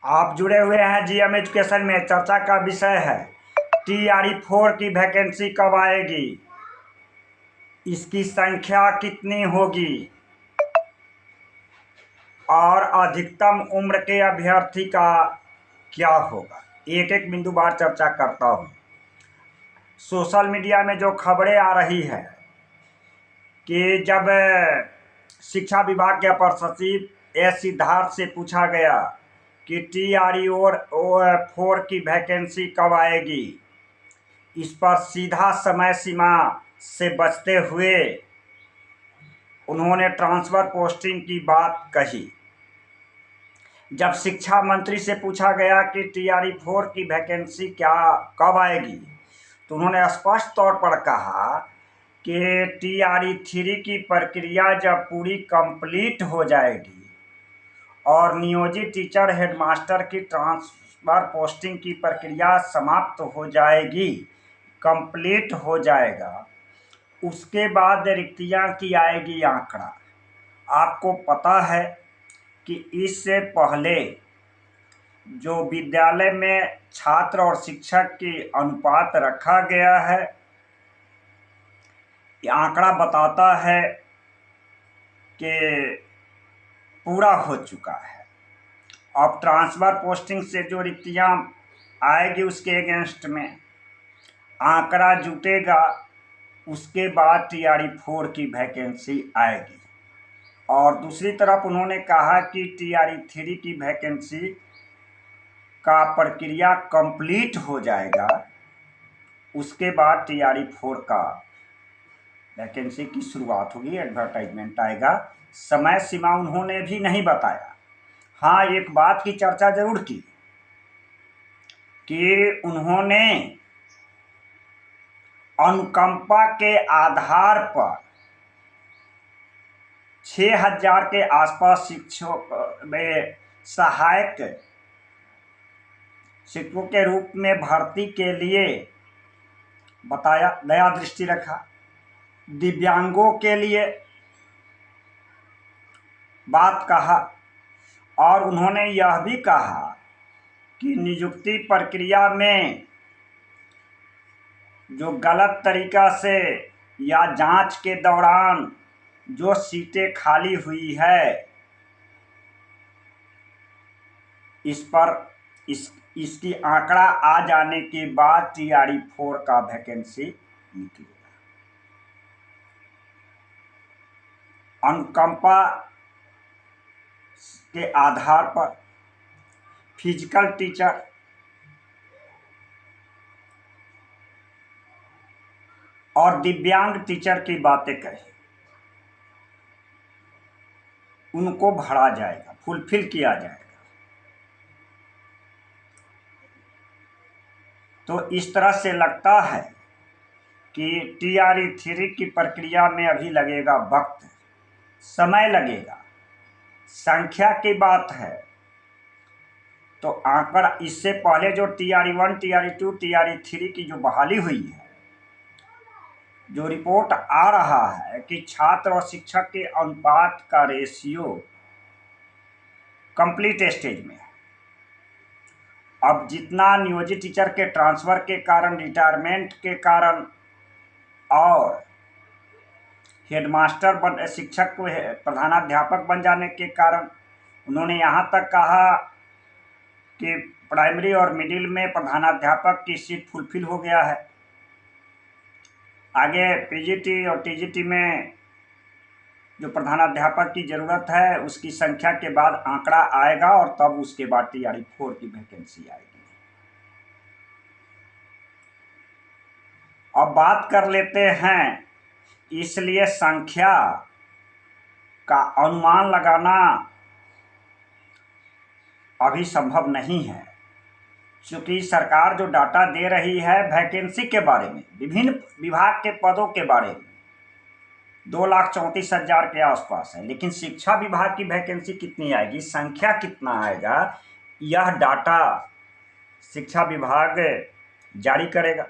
आप जुड़े हुए हैं जीएम एजुकेशन में। चर्चा का विषय है TRE-4 की वैकेंसी कब आएगी, इसकी संख्या कितनी होगी और अधिकतम उम्र के अभ्यर्थी का क्या होगा। एक एक बिंदुवार चर्चा करता हूँ। सोशल मीडिया में जो खबरें आ रही है कि जब शिक्षा विभाग के अपर सचिव एस सिद्धार्थ से पूछा गया कि TRE-4 की वैकेंसी कब आएगी, इस पर सीधा समय सीमा से बचते हुए उन्होंने ट्रांसफर पोस्टिंग की बात कही। जब शिक्षा मंत्री से पूछा गया कि TRE-4 की वैकेंसी कब आएगी, तो उन्होंने स्पष्ट तौर पर कहा कि TRE-3 की प्रक्रिया जब पूरी कंप्लीट हो जाएगी और नियोजित टीचर हेडमास्टर की ट्रांसफर पोस्टिंग की प्रक्रिया समाप्त हो जाएगी, कंप्लीट हो जाएगा, उसके बाद रिक्तियां की आएगी आंकड़ा। आपको पता है कि इससे पहले जो विद्यालय में छात्र और शिक्षक की अनुपात रखा गया है, ये आंकड़ा बताता है कि पूरा हो चुका है। अब ट्रांसफर पोस्टिंग से जो रिक्तियां आएगी उसके अगेंस्ट में आंकड़ा जुटेगा, उसके बाद TRE-4 की वैकेंसी आएगी। और दूसरी तरफ उन्होंने कहा कि TRE-3 की वैकेंसी का प्रक्रिया कंप्लीट हो जाएगा, उसके बाद TRE-4 का वैकेंसी की शुरुआत होगी, एडवर्टाइजमेंट आएगा। समय सीमा उन्होंने भी नहीं बताया। हाँ, एक बात की चर्चा जरूर की कि उन्होंने अनुकंपा के आधार पर 6000 के आसपास शिक्षक में सहायक शिक्षकों के रूप में भर्ती के लिए बताया, नया दृष्टि रखा। दिव्यांगों के लिए बात कहा और उन्होंने यह भी कहा कि नियुक्ति प्रक्रिया में जो गलत तरीका से या जांच के दौरान जो सीटें खाली हुई है, इस पर इसकी आंकड़ा आ जाने के बाद TRE-4 का वैकेंसी निकलेगा। अनुकंपा के आधार पर फिजिकल टीचर और दिव्यांग टीचर की बातें कही, उनको भरा जाएगा, फुलफिल किया जाएगा। तो इस तरह से लगता है कि TRE-3 की प्रक्रिया में अभी लगेगा वक्त, समय लगेगा। संख्या की बात है तो आंकड़ा इससे पहले जो TRE-1, TRE-2, TRE-3 की जो बहाली हुई है, जो रिपोर्ट आ रहा है कि छात्र और शिक्षक के अनुपात का रेशियो कंप्लीट स्टेज में है। अब जितना नियोजित टीचर के ट्रांसफर के कारण, रिटायरमेंट के कारण और हेडमास्टर शिक्षक को प्रधानाध्यापक बन जाने के कारण, उन्होंने यहाँ तक कहा कि प्राइमरी और मिडिल में प्रधानाध्यापक की सीट फुलफिल हो गया है। आगे PGT और TGT में जो प्रधानाध्यापक की ज़रूरत है, उसकी संख्या के बाद आंकड़ा आएगा और तब उसके बाद TRE-4 की वैकेंसी आएगी। अब बात कर लेते हैं, इसलिए संख्या का अनुमान लगाना अभी संभव नहीं है, क्योंकि सरकार जो डाटा दे रही है वैकेंसी के बारे में, विभिन्न विभाग के पदों के बारे में 2,34,000 के आसपास है, लेकिन शिक्षा विभाग की वैकेंसी कितनी आएगी, संख्या कितना आएगा, यह डाटा शिक्षा विभाग जारी करेगा।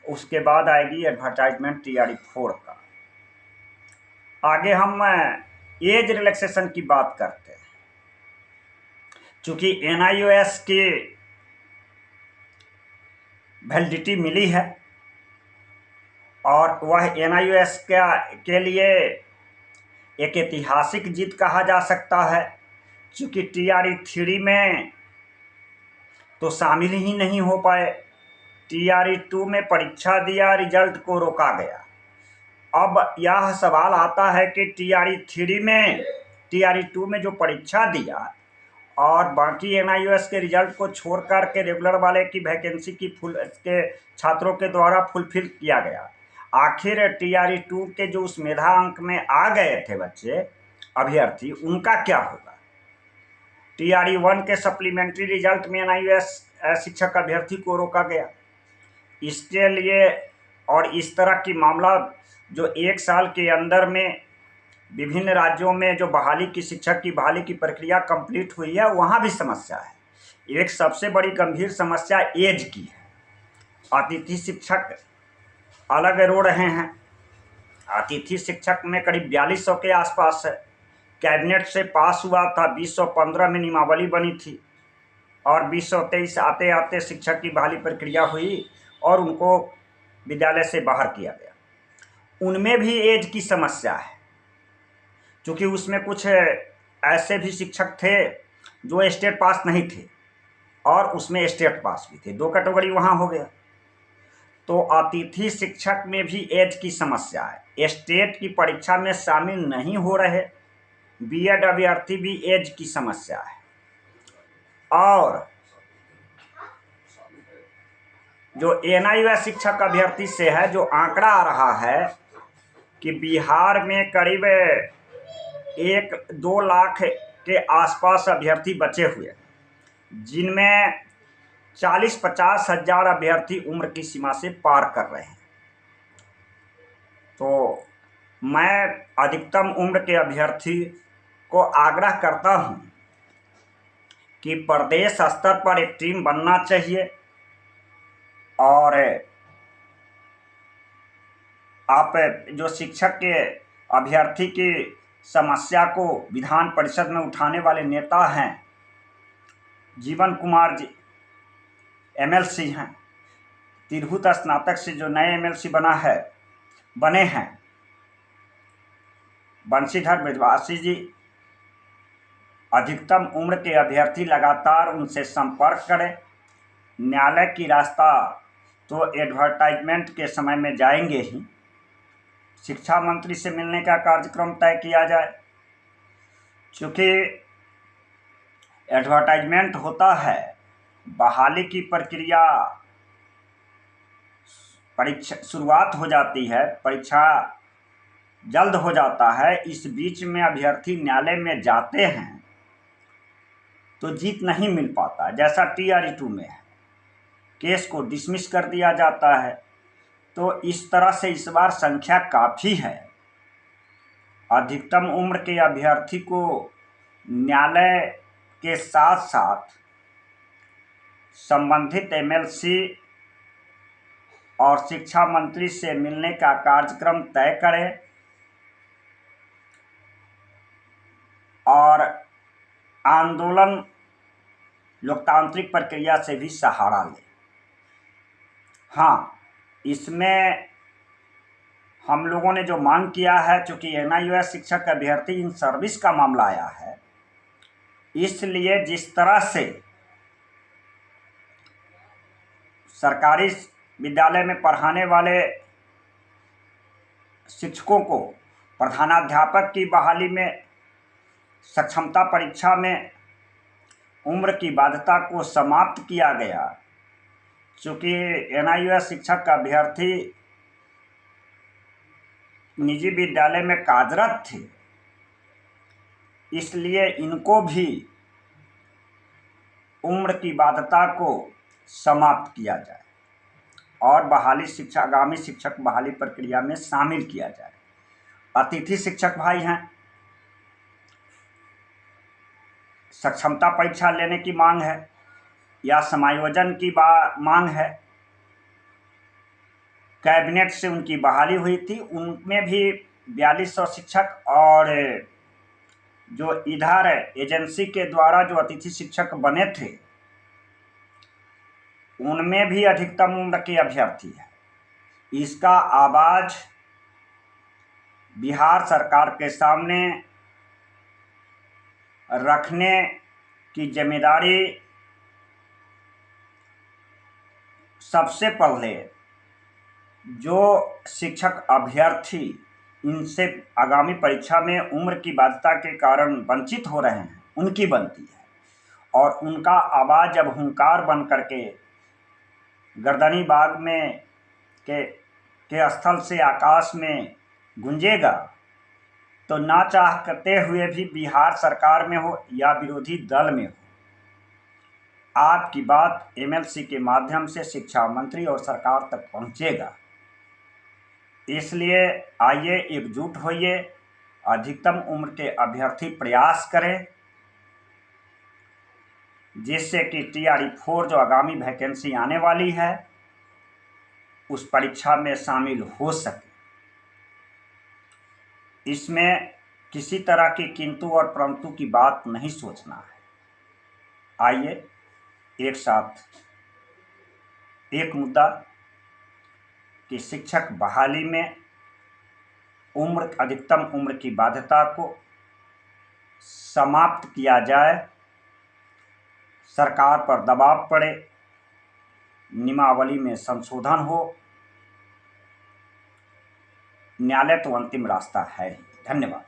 उसके बाद आएगी एडवर्टाइजमेंट TRE-4 का। आगे हम एज रिलैक्सेशन की बात करते हैं। चूँकि NIOS की वैलिडिटी मिली है और वह NIOS के लिए एक ऐतिहासिक जीत कहा जा सकता है, क्योंकि TRE 3 में तो शामिल ही नहीं हो पाए। TRE 2 में परीक्षा दिया, रिजल्ट को रोका गया। अब यह सवाल आता है कि TRE 2 में जो परीक्षा दिया और बाकी NIOS के रिजल्ट को छोड़ कर के रेगुलर वाले की वैकेंसी की के छात्रों के द्वारा फुलफिल किया गया। आखिर TRE 2 के जो उस मेधा अंक में आ गए थे बच्चे अभ्यर्थी, उनका क्या होगा? TRE 1 के सप्लीमेंट्री रिजल्ट में NIOS शिक्षक अभ्यर्थी को रोका गया। इसके लिए और इस तरह की मामला जो एक साल के अंदर में विभिन्न राज्यों में जो बहाली की शिक्षक की बहाली की प्रक्रिया कंप्लीट हुई है, वहाँ भी समस्या है। एक सबसे बड़ी गंभीर समस्या एज की है। अतिथि शिक्षक अलग रो रहे हैं। अतिथि शिक्षक में करीब 4200 के आसपास है। कैबिनेट से पास हुआ था, 2015 में नियमावली बनी थी और 2023 आते आते शिक्षक की बहाली प्रक्रिया हुई और उनको विद्यालय से बाहर किया गया। उनमें भी एज की समस्या है, क्योंकि उसमें कुछ ऐसे भी शिक्षक थे जो स्टेट पास नहीं थे और उसमें स्टेट पास भी थे, 2 कैटेगरी वहाँ हो गया। तो अतिथि शिक्षक में भी एज की समस्या है। स्टेट की परीक्षा में शामिल नहीं हो रहे बीएड अभ्यर्थी भी एज की समस्या है। और जो NIOS शिक्षक अभ्यर्थी से है, जो आंकड़ा आ रहा है कि बिहार में करीब 1-2 लाख के आसपास अभ्यर्थी बचे हुए, जिनमें 40-50 हजार अभ्यर्थी उम्र की सीमा से पार कर रहे हैं। तो मैं अधिकतम उम्र के अभ्यर्थी को आग्रह करता हूं कि प्रदेश स्तर पर एक टीम बनना चाहिए और आप जो शिक्षक के अभ्यर्थी की समस्या को विधान परिषद में उठाने वाले नेता हैं, जीवन कुमार जी MLC हैं, तिरहुत स्नातक से जो नए MLC बने हैं बंशीधर ब्रजवासी जी, अधिकतम उम्र के अभ्यर्थी लगातार उनसे संपर्क करें। न्यायालय की रास्ता तो एडवर्टाइजमेंट के समय में जाएंगे ही। शिक्षा मंत्री से मिलने का कार्यक्रम तय किया जाए, क्योंकि एडवर्टाइजमेंट होता है, बहाली की प्रक्रिया परीक्षा शुरुआत हो जाती है, परीक्षा जल्द हो जाता है, इस बीच में अभ्यर्थी न्यायालय में जाते हैं तो जीत नहीं मिल पाता, जैसा TRE 2 में है, केस को डिसमिस कर दिया जाता है। तो इस तरह से इस बार संख्या काफ़ी है। अधिकतम उम्र के अभ्यर्थी को न्यायालय के साथ साथ संबंधित MLC और शिक्षा मंत्री से मिलने का कार्यक्रम तय करें और आंदोलन लोकतांत्रिक प्रक्रिया से भी सहारा लें। हाँ, इसमें हम लोगों ने जो मांग किया है, चूँकि NIOS शिक्षक अभ्यर्थी इन सर्विस का मामला आया है, इसलिए जिस तरह से सरकारी विद्यालय में पढ़ाने वाले शिक्षकों को प्रधानाध्यापक की बहाली में सक्षमता परीक्षा में उम्र की बाध्यता को समाप्त किया गया, चूँकि NIOS शिक्षक का अभ्यर्थी निजी विद्यालय में कार्यरत थे, इसलिए इनको भी उम्र की बाध्यता को समाप्त किया जाए और आगामी शिक्षक बहाली प्रक्रिया में शामिल किया जाए। अतिथि शिक्षक भाई हैं, सक्षमता परीक्षा लेने की मांग है या समायोजन की मांग है। कैबिनेट से उनकी बहाली हुई थी, उनमें भी 4200 शिक्षक और जो इधर एजेंसी के द्वारा जो अतिथि शिक्षक बने थे उनमें भी अधिकतम उम्र के अभ्यर्थी है। इसका आवाज बिहार सरकार के सामने रखने की जिम्मेदारी सबसे पहले जो शिक्षक अभ्यर्थी इनसे आगामी परीक्षा में उम्र की बाध्यता के कारण वंचित हो रहे हैं उनकी बनती है, और उनका आवाज़ जब हुंकार बन करके गर्दनी बाग में के स्थल से आकाश में गूंजेगा तो ना चाहते हुए भी बिहार सरकार में हो या विरोधी दल में हो, आपकी बात एमएलसी के माध्यम से शिक्षा मंत्री और सरकार तक पहुंचेगा। इसलिए आइए एकजुट होइए, अधिकतम उम्र के अभ्यर्थी प्रयास करें जिससे कि TRE 4 जो आगामी वैकेंसी आने वाली है उस परीक्षा में शामिल हो सके। इसमें किसी तरह की किंतु और परंतु की बात नहीं सोचना है। आइए एक साथ एक मुद्दा कि शिक्षक बहाली में अधिकतम उम्र की बाध्यता को समाप्त किया जाए, सरकार पर दबाव पड़े, नियमावली में संशोधन हो। न्यायालय तो अंतिम रास्ता है ही। धन्यवाद।